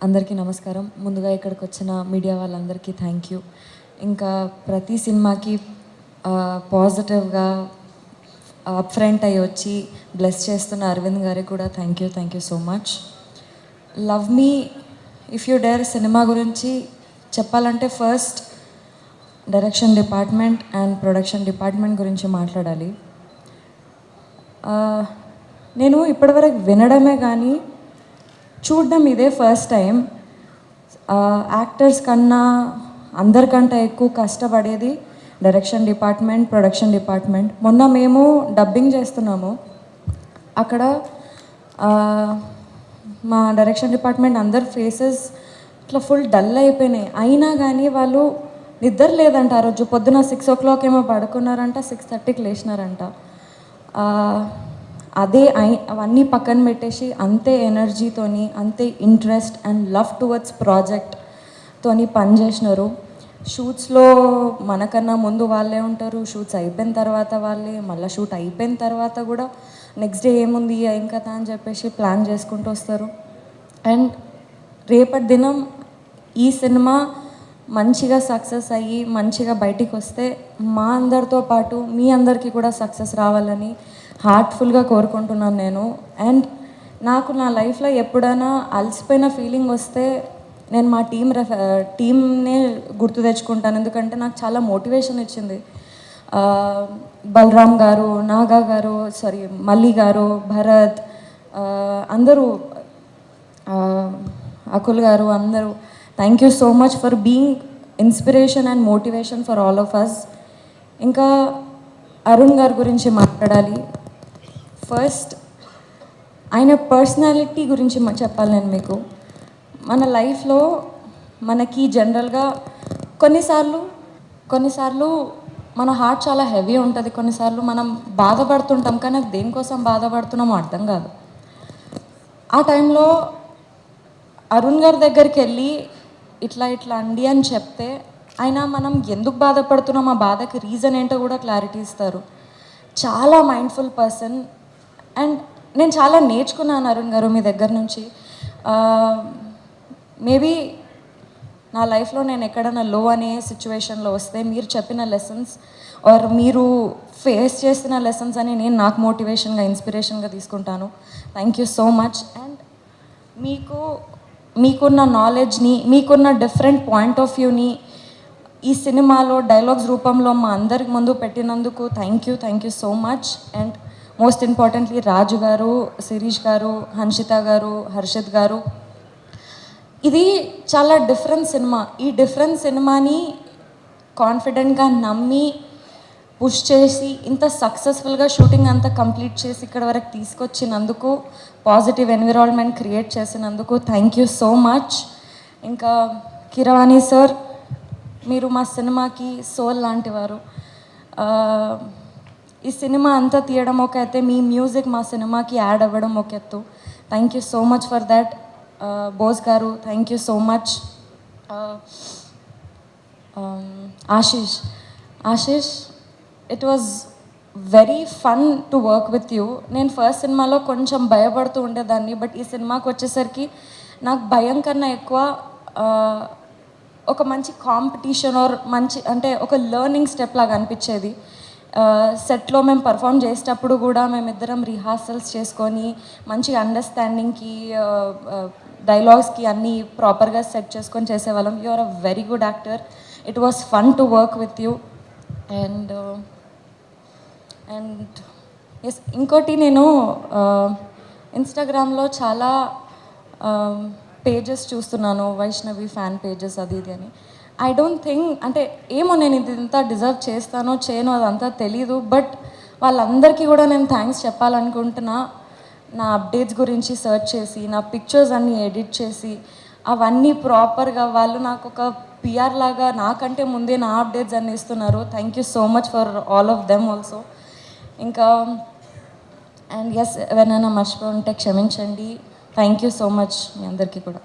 అందరికీ నమస్కారం. ముందుగా ఇక్కడికి వచ్చిన మీడియా వాళ్ళందరికీ థ్యాంక్ యూ. ఇంకా ప్రతి సినిమాకి పాజిటివ్గా అప్ ఫ్రంట్ అయ్యి వచ్చి బ్లెస్ చేస్తున్న అరవింద్ గారికి కూడా thank you so much. Love me if you dare cinema గురించి చెప్పాలంటే first direction department and production department గురించి మాట్లాడాలి. నేను ఇప్పటివరకు వినడమే కానీ చూడడం ఇదే ఫస్ట్ టైం. యాక్టర్స్ కన్నా అందరికంటే ఎక్కువ కష్టపడేది డైరెక్షన్ డిపార్ట్మెంట్, ప్రొడక్షన్ డిపార్ట్మెంట్. మొన్న మేము డబ్బింగ్ చేస్తున్నాము. అక్కడ మా డైరెక్షన్ డిపార్ట్మెంట్ అందరి ఫేసెస్ ఇట్లా ఫుల్ డల్ అయిపోయినాయి. అయినా కానీ వాళ్ళు నిద్ర లేదంట. ఆ రోజు పొద్దున 6 o'clock ఏమో పడుకున్నారంట, 6:30కి లేచినారంట. అవన్నీ పక్కన పెట్టేసి అంతే ఎనర్జీతోని, అంతే ఇంట్రెస్ట్ అండ్ లవ్ టువర్డ్స్ ప్రాజెక్ట్తోని పనిచేసినారు. షూట్స్లో మనకన్నా ముందు వాళ్ళే ఉంటారు, షూట్స్ అయిపోయిన తర్వాత వాళ్ళే, మళ్ళీ షూట్ అయిపోయిన తర్వాత కూడా నెక్స్ట్ డే ఏముంది ఏం కదా అని చెప్పేసి ప్లాన్ చేసుకుంటూ వస్తారు. అండ్ రేపటి దినం ఈ సినిమా మంచిగా సక్సెస్ అయ్యి మంచిగా బయటికి వస్తే మా అందరితో పాటు మీ అందరికీ కూడా సక్సెస్ రావాలని హార్ట్ఫుల్గా కోరుకుంటున్నాను నేను. అండ్ నాకు నా లైఫ్లో ఎప్పుడైనా అలసిపోయిన ఫీలింగ్ వస్తే నేను మా టీమ్నే గుర్తు తెచ్చుకుంటాను. ఎందుకంటే నాకు చాలా మోటివేషన్ ఇచ్చింది. బలరామ్ గారు, నాగా గారు, మల్లి గారు, భరత్, అందరూ, అకుల్ గారు, అందరూ thank you so much for being inspiration and motivation for all of us. ఇంకా అరుణ్ గారి గురించి మాట్లాడాలి. ఫస్ట్ ఆయన పర్సనాలిటీ గురించి చెప్పాలి నేను మీకు. మన లైఫ్లో మనకి జనరల్గా కొన్నిసార్లు మన హార్ట్ చాలా హెవీ ఉంటుంది, కొన్నిసార్లు మనం బాధపడుతుంటాం, కానీ దేనికోసం బాధపడుతున్నామో అర్థం కాదు. ఆ టైంలో అరుణ్ గారి దగ్గరికి వెళ్ళి ఇట్లా అండి అని చెప్తే ఆయన మనం ఎందుకు బాధపడుతున్నాం, ఆ బాధకి రీజన్ ఏంటో కూడా క్లారిటీ ఇస్తారు. చాలా మైండ్ఫుల్ పర్సన్. అండ్ నేను చాలా నేర్చుకున్నాను అరుణ్ గారు మీ దగ్గర నుంచి. మేబీ నా లైఫ్లో నేను ఎక్కడైనా లో అనే సిచ్యువేషన్లో వస్తే మీరు చెప్పిన లెసన్స్ ఆర్ మీరు ఫేస్ చేస్తున్న లెసన్స్ అని నేను నాకు మోటివేషన్గా, ఇన్స్పిరేషన్గా తీసుకుంటాను. Thank you so much. And మీకున్న నాలెడ్జ్ని, మీకున్న డిఫరెంట్ పాయింట్ ఆఫ్ వ్యూని ఈ సినిమాలో డైలాగ్స్ రూపంలో మా అందరికి ముందు పెట్టినందుకు thank you so much. And most importantly Raju garu, Shirish గారు, హన్షిత గారు, హర్షిత్ గారు. ఇది చాలా డిఫరెంట్ సినిమా. ఈ డిఫరెంట్ సినిమాని కాన్ఫిడెంట్గా నమ్మి పుష్ చేసి ఇంత సక్సెస్ఫుల్గా షూటింగ్ అంతా కంప్లీట్ చేసి ఇక్కడ వరకు తీసుకొచ్చినందుకు, పాజిటివ్ ఎన్విరాన్మెంట్ క్రియేట్ చేసినందుకు థ్యాంక్ యూ సో మచ్. ఇంకా కిరవాణి సార్, మీరు మా సినిమాకి సోల్ లాంటివారు. ఈ సినిమా అంతా తీయడం ఒక ఎత్తే, మీ మ్యూజిక్ మా సినిమాకి యాడ్ అవ్వడం ఒక ఎత్తు. Thank you so much for that. Bose garu thank you so much. Ashish, it was very fun to work with you. నేను ఫస్ట్ సినిమాలో కొంచెం భయపడుతూ ఉండేదాన్ని, బట్ ఈ సినిమాకి వచ్చేసరికి నాకు భయం కన్నా ఎక్కువ ఒక మంచి కాంపిటీషన్ ఆర్ మంచి అంటే ఒక లెర్నింగ్ స్టెప్ లాగా అనిపించేది. సెట్లో మేము పర్ఫామ్ చేసేటప్పుడు కూడా మేమిద్దరం రిహార్సల్స్ చేసుకొని మంచి అండర్స్టాండింగ్కి, డైలాగ్స్కి అన్నీ ప్రాపర్గా సెట్ చేసుకొని చేసేవాళ్ళం. You are a very good actor. It was fun to work with you. And yes, ఇంకోటి, నేను ఇన్స్టాగ్రామ్లో చాలా పేజెస్ చూస్తున్నాను, వైష్ణవి ఫ్యాన్ పేజెస్ అది ఇది అని. ఐ డోంట్ థింక్, అంటే ఏమో నేను ఇదంతా డిజర్వ్ చేస్తానో చేయనో అదంతా తెలీదు, బట్ వాళ్ళందరికీ కూడా నేను థ్యాంక్స్ చెప్పాలనుకుంటున్నా. నా అప్డేట్స్ గురించి సెర్చ్ చేసి, నా పిక్చర్స్ అన్నీ ఎడిట్ చేసి, అవన్నీ ప్రాపర్గా వాళ్ళు నాకు ఒక పిఆర్ లాగా నాకంటే ముందే నా అప్డేట్స్ అన్నీ ఇస్తున్నారు. Thank you so much for all of them also. ఇంకా అండ్ ఎస్, ఎవరైనా మర్చిపోయి ఉంటే క్షమించండి. థ్యాంక్ యూ సో మచ్ మీ అందరికీ కూడా.